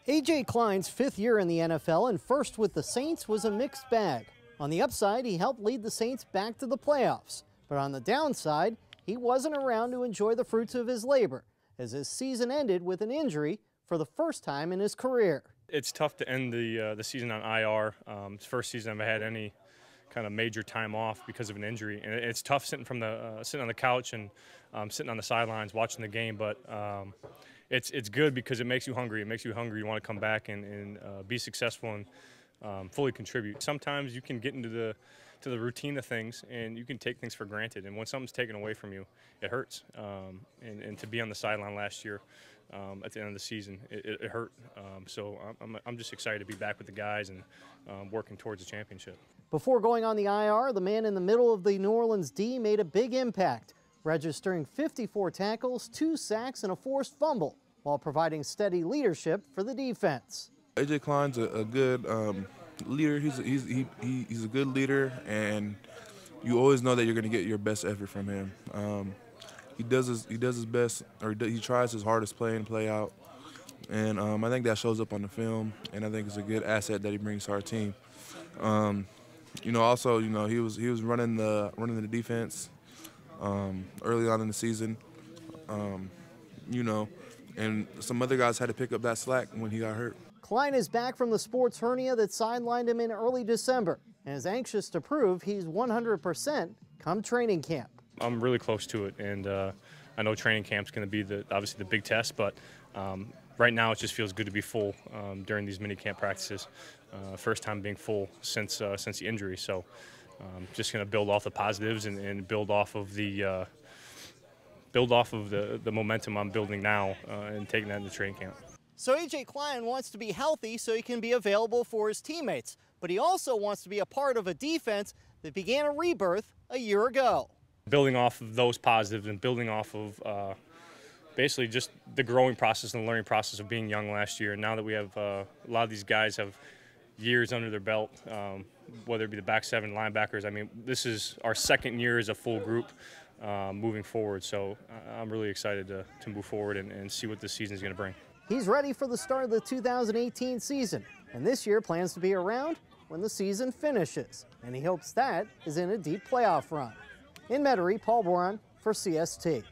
A.J. Klein's fifth year in the NFL and first with the Saints was a mixed bag. On the upside, he helped lead the Saints back to the playoffs. But on the downside, he wasn't around to enjoy the fruits of his labor, as his season ended with an injury for the first time in his career. It's tough to end the season on IR. It's the first season I've had any kind of major time off because of an injury, and it's tough sitting on the couch and sitting on the sidelines watching the game. But it's good because it makes you hungry. It makes you hungry. You want to come back and be successful and fully contribute. Sometimes you can get into the routine of things and you can take things for granted. And when something's taken away from you, it hurts. And to be on the sideline last year at the end of the season, it hurt. So I'm just excited to be back with the guys and working towards a championship. Before going on the IR, the man in the middle of the New Orleans D made a big impact, registering 54 tackles, 2 sacks, and a forced fumble, while providing steady leadership for the defense. A.J. Klein's a good leader. He's a good leader, and you always know that you're going to get your best effort from him. He does his best, or he tries his hardest play in, play out, and I think that shows up on the film, and I think it's a good asset that he brings to our team. Also, he was running the defense early on in the season, and some other guys had to pick up that slack when he got hurt. Klein is back from the sports hernia that sidelined him in early December and is anxious to prove he's 100% come training camp. I'm really close to it, and I know training camp's going to be obviously the big test, but right now it just feels good to be full during these mini camp practices. First time being full since the injury, so just going to build off the positives and build off of the momentum I'm building now and taking that into training camp. So A.J. Klein wants to be healthy so he can be available for his teammates, but he also wants to be a part of a defense that began a rebirth a year ago. Building off of those positives and building off of basically just the growing process and the learning process of being young last year. Now that we have a lot of these guys have years under their belt, whether it be the back seven, linebackers. I mean, this is our second year as a full group moving forward. So I'm really excited to move forward and see what this season is going to bring. He's ready for the start of the 2018 season, and this year plans to be around when the season finishes, and he hopes that is in a deep playoff run. In Metairie, Paul Boron for CST.